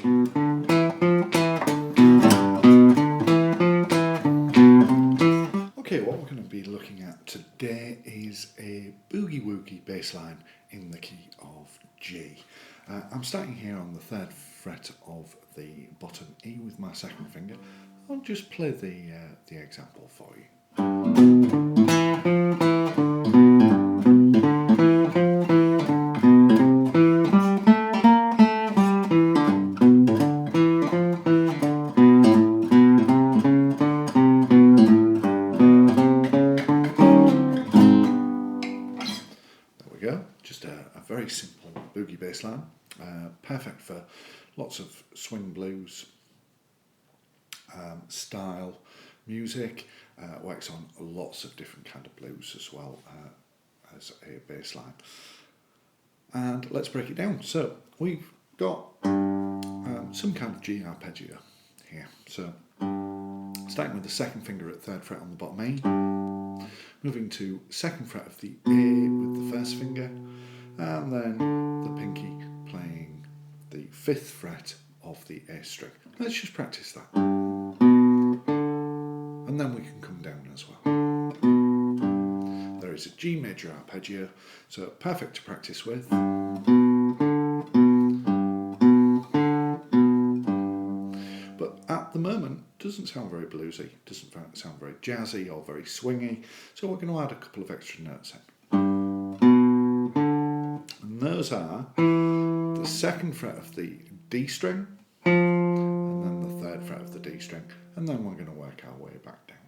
Okay, what we're going to be looking at today is a boogie woogie bass line in the key of G. I'm starting here on the 3rd fret of the bottom E with my 2nd finger. I'll just play the example for you. Just a very simple boogie bass line, perfect for lots of swing blues style music, works on lots of different kind of blues as well as a bass line. And let's break it down. So we've got some kind of G arpeggio here. So starting with the 2nd finger at 3rd fret on the bottom A, moving to 2nd fret of the A with the 1st finger, and then the pinky playing the 5th fret of the A string. Let's just practice that. And then we can come down as well. There is a G major arpeggio, so perfect to practice with. But at the moment, doesn't sound very bluesy, doesn't sound very jazzy or very swingy, so we're going to add a couple of extra notes in. And those are the 2nd fret of the D string, and then the 3rd fret of the D string, and then we're going to work our way back down again.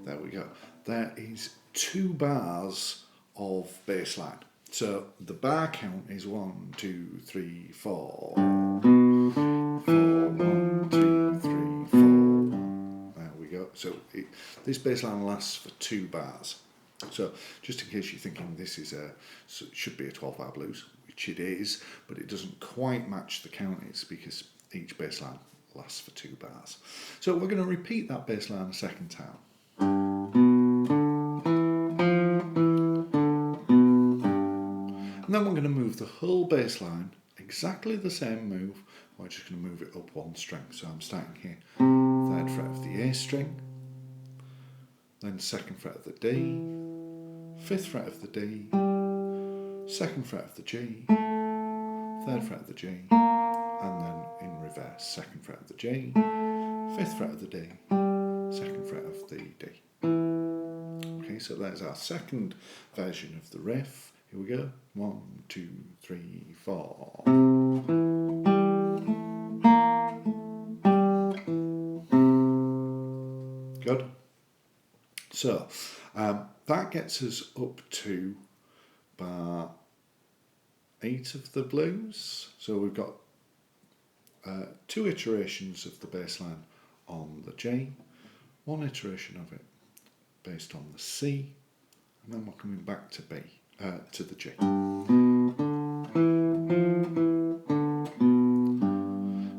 There we go. There is 2 bars of bass line. So the bar count is 1, 2, 3, 4. 4, 1, 2, 3, 4. 1. There we go. So this bass line lasts for 2 bars. So just in case you're thinking this is should be a 12-bar blues, which it is, but it doesn't quite match the count. It's because each bass line lasts for 2 bars. So we're going to repeat that bass line a second time. And then we're going to move the whole bass line, exactly the same move, we're just going to move it up 1 string. So I'm starting here, 3rd fret of the A string, then 2nd fret of the D, 5th fret of the D, 2nd fret of the G, 3rd fret of the G, and then in reverse, 2nd fret of the G, 5th fret of the D, 2nd fret of the D. Okay, so there's our 2nd version of the riff. Here we go. 1, 2, 3, 4. Good. So that gets us up to bar 8 of the blues. So we've got 2 iterations of the bass line on the J, 1 iteration of it based on the C, and then we're coming back to B. To the G.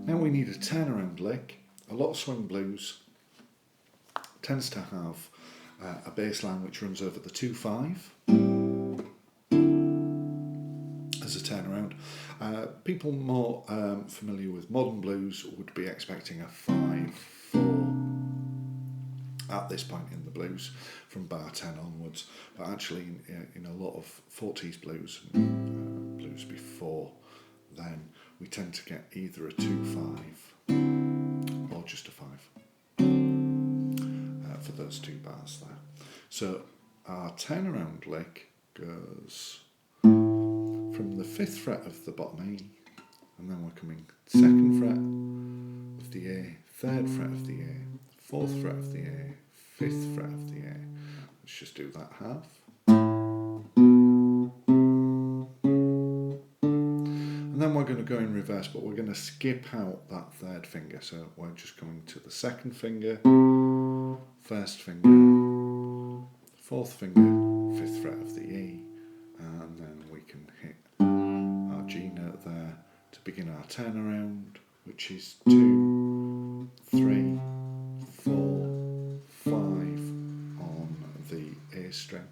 Now we need a turnaround lick. A lot of swing blues tends to have a bass line which runs over the 2-5 as a turnaround. People more familiar with modern blues would be expecting a 5-4 at this point in the blues from bar 10 onwards, but actually in a lot of 40s blues and blues before then we tend to get either a 2-5 or just a 5 for those 2 bars there. So our turnaround lick goes from the 5th fret of the bottom E, and then we're coming 2nd fret of the A, 3rd fret of the A, 4th fret of the A, 5th fret of the A. Let's just do that half. And then we're going to go in reverse, but we're going to skip out that 3rd finger. So we're just coming to the 2nd finger, 1st finger, 4th finger, 5th fret of the E, and then we can hit our G note there to begin our turnaround, which is 2, 3, 4, 5 on A string.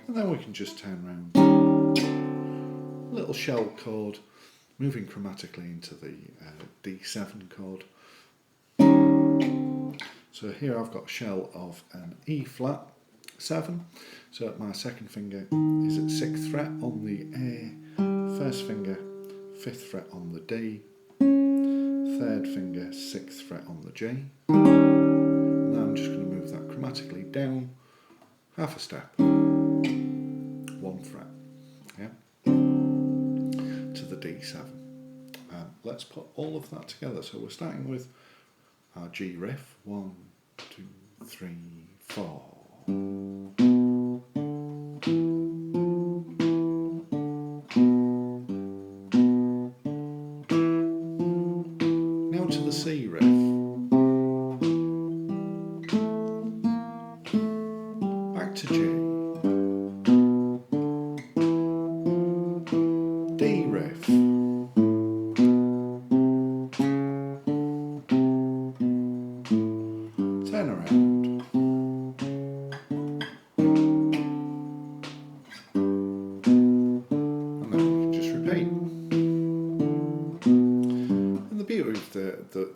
And then we can just turn around, little shell chord, moving chromatically into the D7 chord. So here I've got a shell of an E flat 7, so my second finger is at 6th fret on the A, first finger 5th fret on the D, third finger 6th fret on the G. And now I'm just going to move that chromatically down half a step, 1 fret, yeah, to the D7. Let's put all of that together. So we're starting with our G riff, 1, 2, 3, 4. Now to the C riff. Back to G. D riff. Turn around. And then we can just repeat. And the beauty of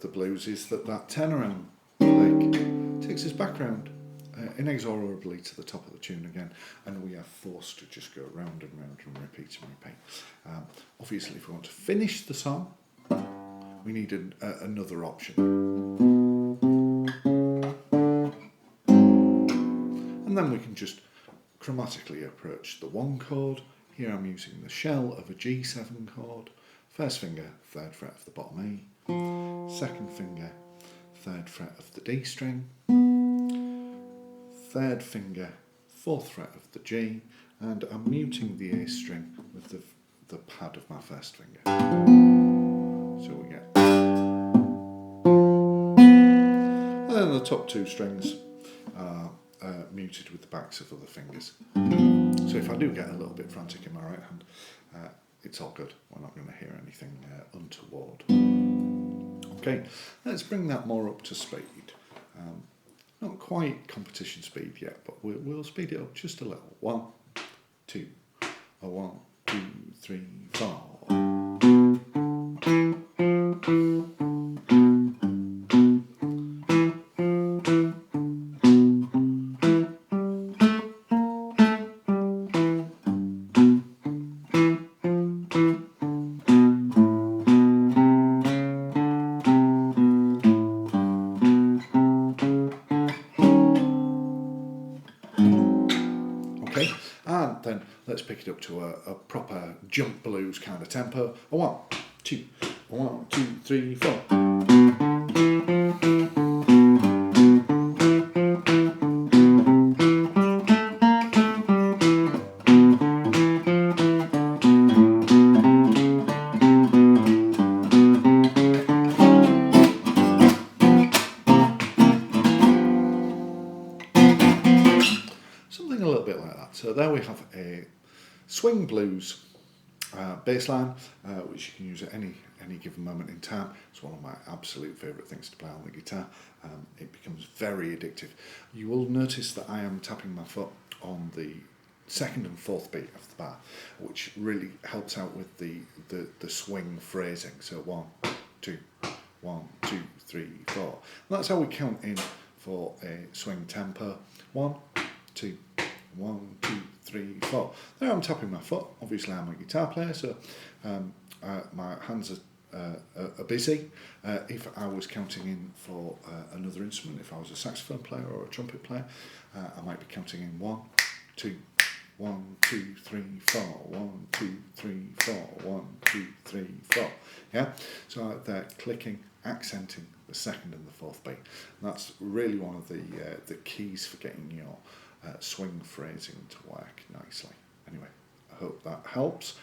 the blues is that turnaround lick takes us back round inexorably to the top of the tune again, and we are forced to just go round and round and repeat and repeat. Obviously, if we want to finish the song, we need another option. And then we can just chromatically approach the 1 chord. Here I'm using the shell of a G7 chord. First finger, 3rd fret of the bottom E. Second finger, 3rd fret of the D string. Third finger, 4th fret of the G. And I'm muting the A string with the pad of my first finger. So we get. And then the top 2 strings are muted with the backs of other fingers. So if I do get a little bit frantic in my right hand, it's all good. We're not going to hear anything untoward. Okay, let's bring that more up to speed. Not quite competition speed yet, but we'll speed it up just a little. 1, 2, 1, 2, 3, 4. Okay, and then let's pick it up to a proper jump blues kind of tempo. 1, 2, 1, 2, 3, 4. Something a little bit like that. So there we have a swing blues bass line, which you can use at any given moment in time. It's one of my absolute favourite things to play on the guitar. It becomes very addictive. You will notice that I am tapping my foot on the 2nd and 4th beat of the bar, which really helps out with the swing phrasing. So 1, 2, 1, 2, 3, 4. And that's how we count in for a swing tempo. 1, 2, 1, 2, 3, 4. There I'm tapping my foot. Obviously I'm a guitar player, so my hands are busy. If I was counting in for another instrument, if I was a saxophone player or a trumpet player, I might be counting in 1, 2, 1, 2, 3, 4, 1, 2, 3, 4, 1, 2, 3, 4. Yeah? So they're clicking, accenting the 2nd and the 4th beat. And that's really one of the keys for getting your swing phrasing to work nicely. Anyway, I hope that helps.